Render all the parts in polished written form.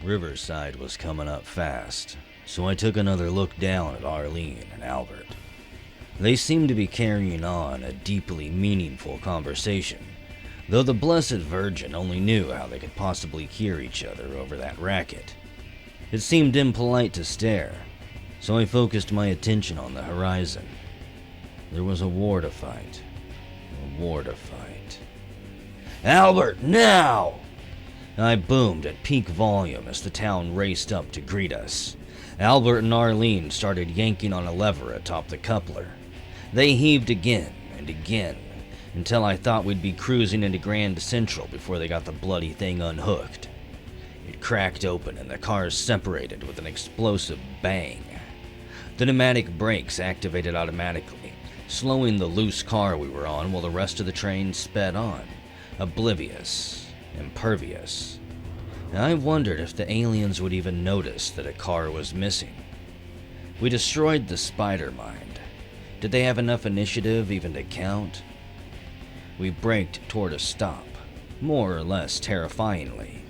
Riverside was coming up fast, so I took another look down at Arlene and Albert. They seemed to be carrying on a deeply meaningful conversation, though the Blessed Virgin only knew how they could possibly hear each other over that racket. It seemed impolite to stare, so I focused my attention on the horizon. There was a war to fight. A war to fight. "Albert, now!" I boomed at peak volume as the town raced up to greet us. Albert and Arlene started yanking on a lever atop the coupler. They heaved again and again, until I thought we'd be cruising into Grand Central before they got the bloody thing unhooked. It cracked open and the cars separated with an explosive bang. The pneumatic brakes activated automatically, slowing the loose car we were on while the rest of the train sped on, oblivious, impervious. I wondered if the aliens would even notice that a car was missing. We destroyed the spider mind. Did they have enough initiative even to count? We braked toward a stop, more or less terrifyingly.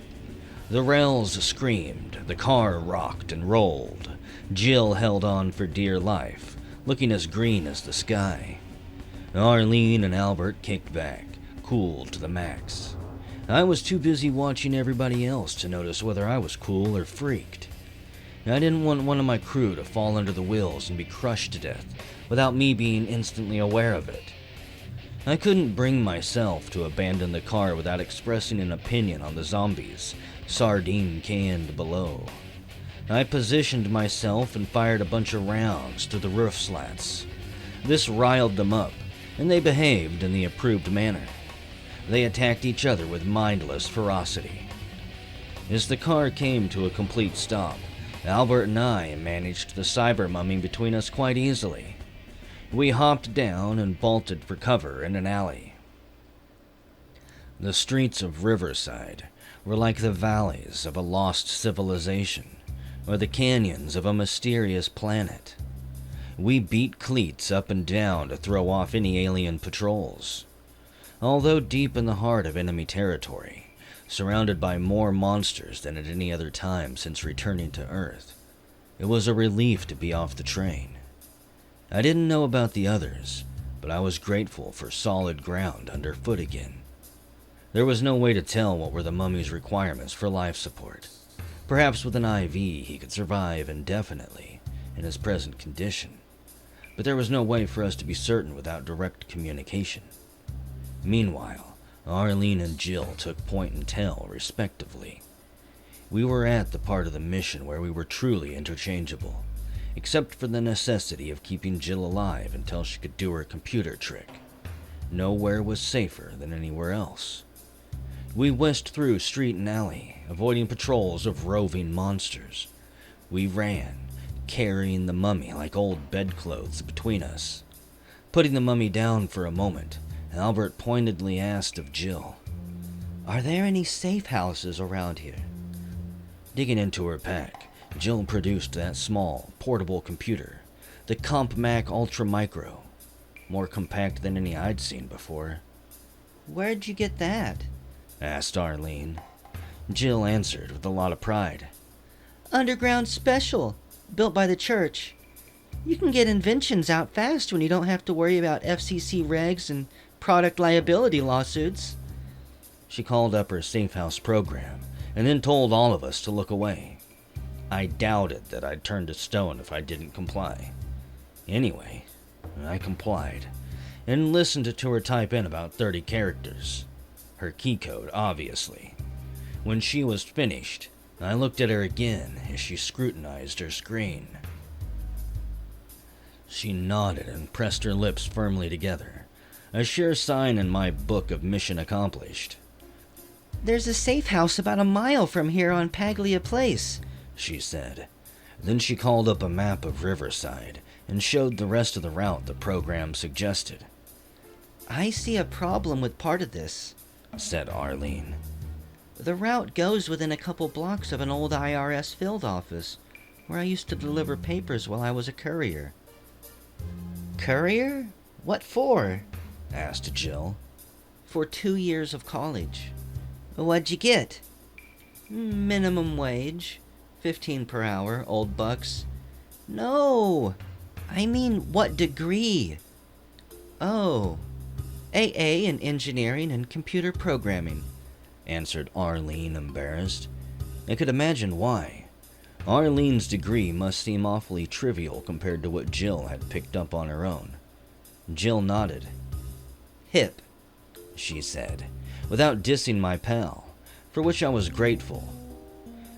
The rails screamed, the car rocked and rolled. Jill held on for dear life, looking as green as the sky. Arlene and Albert kicked back, cool to the max. I was too busy watching everybody else to notice whether I was cool or freaked. I didn't want one of my crew to fall under the wheels and be crushed to death without me being instantly aware of it. I couldn't bring myself to abandon the car without expressing an opinion on the zombies, sardine canned below. I positioned myself and fired a bunch of rounds to the roof slats. This riled them up, and they behaved in the approved manner. They attacked each other with mindless ferocity. As the car came to a complete stop, Albert and I managed the cyber mummy between us quite easily. We hopped down and bolted for cover in an alley. The streets of Riverside were like the valleys of a lost civilization, or the canyons of a mysterious planet. We beat cleats up and down to throw off any alien patrols. Although deep in the heart of enemy territory, surrounded by more monsters than at any other time since returning to Earth, it was a relief to be off the train. I didn't know about the others, but I was grateful for solid ground underfoot again. There was no way to tell what were the mummy's requirements for life support. Perhaps with an IV he could survive indefinitely in his present condition, but there was no way for us to be certain without direct communication. Meanwhile, Arlene and Jill took point and tell, respectively. We were at the part of the mission where we were truly interchangeable, except for the necessity of keeping Jill alive until she could do her computer trick. Nowhere was safer than anywhere else. We whisked through street and alley, avoiding patrols of roving monsters. We ran, carrying the mummy like old bedclothes between us. Putting the mummy down for a moment, Albert pointedly asked of Jill, "Are there any safe houses around here?" Digging into her pack, Jill produced that small, portable computer, the CompMac Ultra Micro, more compact than any I'd seen before. "Where'd you get that?" asked Arlene. Jill answered with a lot of pride. "Underground Special, built by the church. You can get inventions out fast when you don't have to worry about FCC regs and product liability lawsuits." She called up her safe house program and then told all of us to look away. I doubted that I'd turn to stone if I didn't comply. Anyway, I complied and listened to her type in about 30 characters. Her key code, obviously. When she was finished, I looked at her again as she scrutinized her screen. She nodded and pressed her lips firmly together, a sure sign in my book of mission accomplished. "There's a safe house about a mile from here on Paglia Place," she said. Then she called up a map of Riverside and showed the rest of the route the program suggested. "I see a problem with part of this," said Arlene. "The route goes within a couple blocks of an old IRS field office, where I used to deliver papers while I was a courier." "Courier? What for?" asked Jill. "For 2 years of college." "What'd you get?" Minimum wage. 15 per hour, old bucks. No! I mean, what degree? Oh, AA in engineering and computer programming, answered Arlene, embarrassed. I could imagine why. Arlene's degree must seem awfully trivial compared to what Jill had picked up on her own. Jill nodded. Hip, she said, without dissing my pal, for which I was grateful.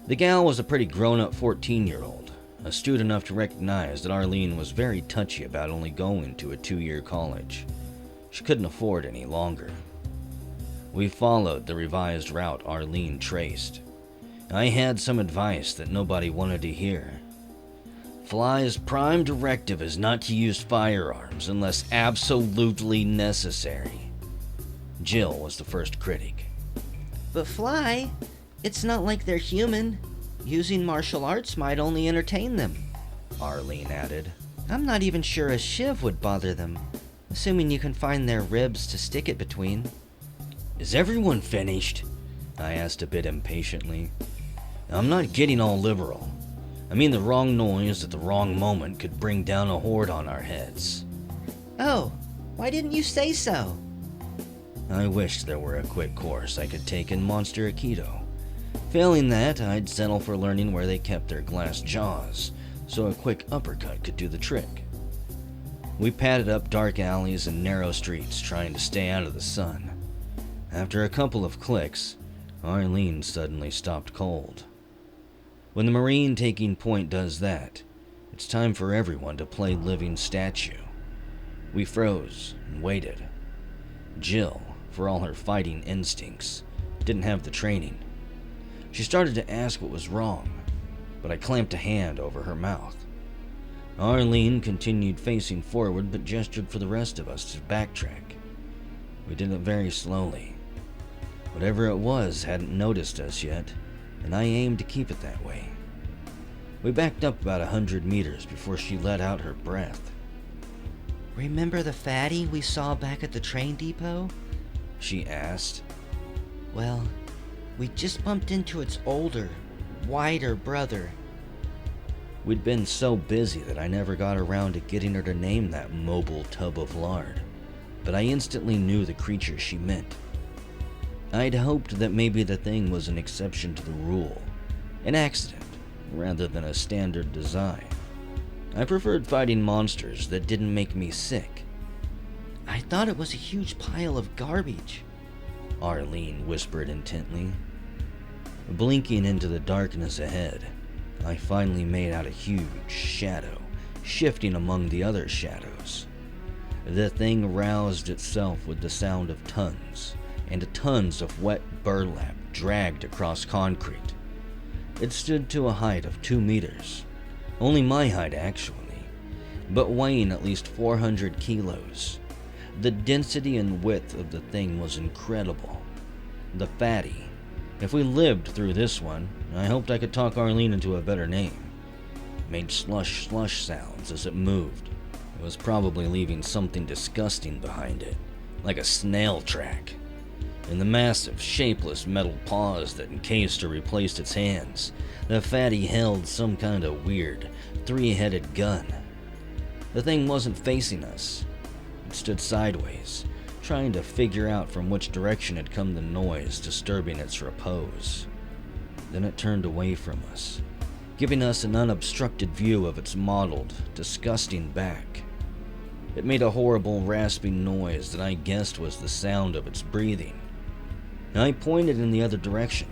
The gal was a pretty grown-up 14-year-old, astute enough to recognize that Arlene was very touchy about only going to a 2-year college. She couldn't afford any longer. We followed the revised route Arlene traced. I had some advice that nobody wanted to hear. Fly's prime directive is not to use firearms unless absolutely necessary. Jill was the first critic. But Fly, it's not like they're human. Using martial arts might only entertain them, Arlene added. I'm not even sure a shiv would bother them, assuming you can find their ribs to stick it between. Is everyone finished? I asked a bit impatiently. I'm not getting all liberal. I mean the wrong noise at the wrong moment could bring down a horde on our heads. Oh, why didn't you say so? I wished there were a quick course I could take in Monster Aikido. Failing that, I'd settle for learning where they kept their glass jaws, so a quick uppercut could do the trick. We padded up dark alleys and narrow streets, trying to stay out of the sun. After a couple of clicks, Arlene suddenly stopped cold. When the Marine taking point does that, it's time for everyone to play living statue. We froze and waited. Jill, for all her fighting instincts, didn't have the training. She started to ask what was wrong, but I clamped a hand over her mouth. Arlene continued facing forward but gestured for the rest of us to backtrack. We did it very slowly. Whatever it was hadn't noticed us yet, and I aimed to keep it that way. We backed up about 100 meters before she let out her breath. Remember the fatty we saw back at the train depot? She asked. Well, we just bumped into its older, whiter brother. We'd been so busy that I never got around to getting her to name that mobile tub of lard, but I instantly knew the creature she meant. I'd hoped that maybe the thing was an exception to the rule, an accident, rather than a standard design. I preferred fighting monsters that didn't make me sick. I thought it was a huge pile of garbage, Arlene whispered intently. Blinking into the darkness ahead, I finally made out a huge shadow, shifting among the other shadows. The thing roused itself with the sound of tons and tons of wet burlap dragged across concrete. It stood to a height of 2 meters, only my height actually, but weighing at least 400 kilos. The density and width of the thing was incredible. The fatty. If we lived through this one, I hoped I could talk Arlene into a better name. It made slush sounds as it moved. It was probably leaving something disgusting behind it, like a snail track. In the massive, shapeless metal paws that encased or replaced its hands, the fatty held some kind of weird, 3-headed gun. The thing wasn't facing us. It stood sideways, trying to figure out from which direction had come the noise disturbing its repose. Then it turned away from us, giving us an unobstructed view of its mottled, disgusting back. It made a horrible rasping noise that I guessed was the sound of its breathing. I pointed in the other direction,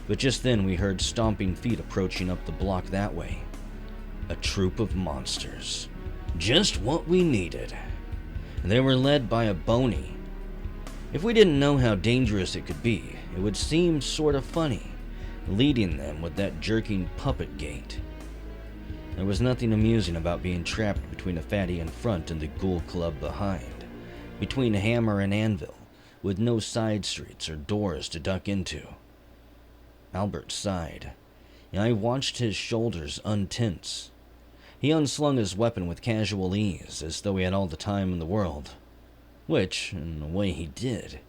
but just then we heard stomping feet approaching up the block that way. A troop of monsters. Just what we needed. They were led by a bony. If we didn't know how dangerous it could be, it would seem sort of funny, leading them with that jerking puppet gait. There was nothing amusing about being trapped between a fatty in front and the ghoul club behind, between hammer and anvil, with no side streets or doors to duck into. Albert sighed. I watched his shoulders untense. He unslung his weapon with casual ease, as though he had all the time in the world. Which, in a way, he did.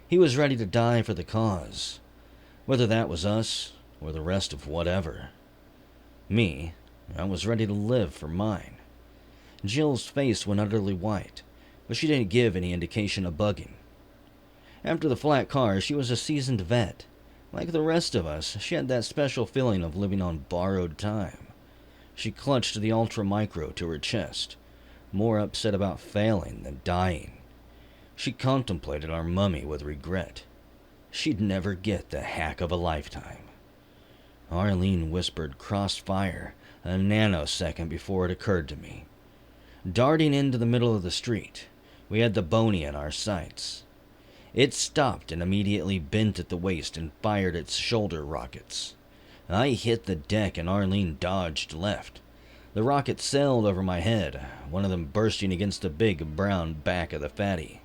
He was ready to die for the cause. whether that was us or the rest of whatever. Me, I was ready to live for mine. Jill's face went utterly white, but she didn't give any indication of bugging. After the flat car, she was a seasoned vet. Like the rest of us, she had that special feeling of living on borrowed time. She clutched the Ultra Micro to her chest, more upset about failing than dying. She contemplated our mummy with regret. She'd never get the hack of a lifetime. Arlene whispered crossfire a nanosecond before it occurred to me. Darting into the middle of the street, we had the Boney in our sights. It stopped and immediately bent at the waist and fired its shoulder rockets. I hit the deck and Arlene dodged left. The rockets sailed over my head, one of them bursting against the big brown back of the fatty.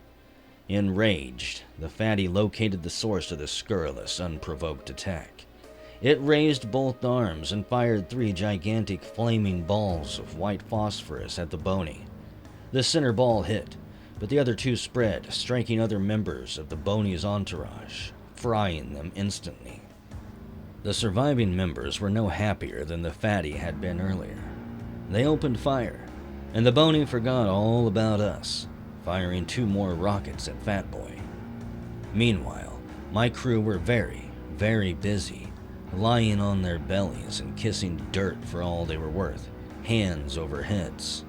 Enraged, the fatty located the source of the scurrilous, unprovoked attack. It raised both arms and fired 3 gigantic flaming balls of white phosphorus at the Boney. The center ball hit, but the other 2 spread, striking other members of the Boney's entourage, frying them instantly. The surviving members were no happier than the fatty had been earlier. They opened fire, and the Boney forgot all about us, firing 2 more rockets at Fat Boy. Meanwhile, my crew were very, very busy, lying on their bellies and kissing dirt for all they were worth, hands over heads.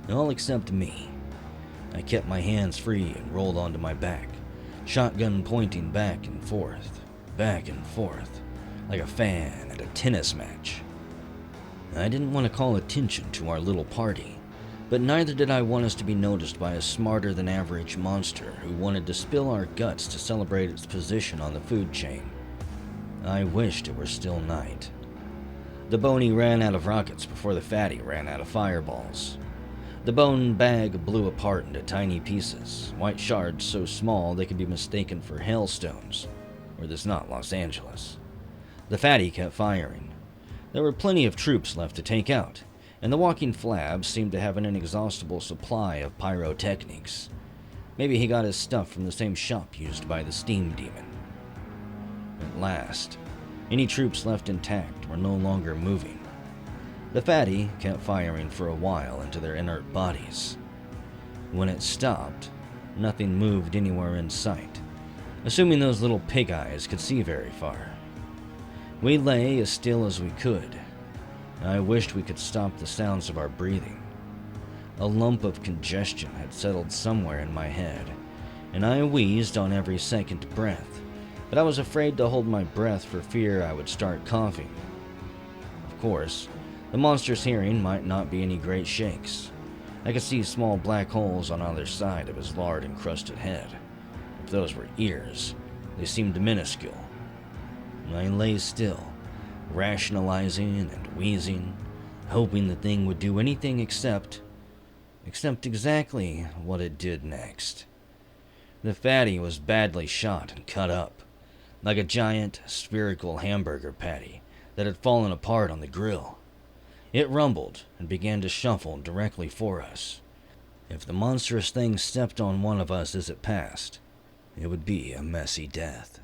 All except me. I kept my hands free and rolled onto my back, shotgun pointing back and forth, like a fan at a tennis match. I didn't want to call attention to our little party, but neither did I want us to be noticed by a smarter-than-average monster who wanted to spill our guts to celebrate its position on the food chain. I wished it were still night. The Boney ran out of rockets before the fatty ran out of fireballs. The bone bag blew apart into tiny pieces, white shards so small they could be mistaken for hailstones, or this not Los Angeles. The fatty kept firing. There were plenty of troops left to take out, and the walking flab seemed to have an inexhaustible supply of pyrotechnics. Maybe he got his stuff from the same shop used by the Steam Demon. At last, any troops left intact were no longer moving. The fatty kept firing for a while into their inert bodies. When it stopped, nothing moved anywhere in sight, assuming those little pig eyes could see very far. We lay as still as we could. I wished we could stop the sounds of our breathing. A lump of congestion had settled somewhere in my head, and I wheezed on every second breath, but I was afraid to hold my breath for fear I would start coughing. Of course, the monster's hearing might not be any great shakes. I could see small black holes on either side of his lard-encrusted head. If those were ears, they seemed minuscule. I lay still, rationalizing and wheezing, hoping the thing would do anything except exactly what it did next. The fatty was badly shot and cut up, like a giant, spherical hamburger patty that had fallen apart on the grill. It rumbled and began to shuffle directly for us. If the monstrous thing stepped on one of us as it passed, it would be a messy death.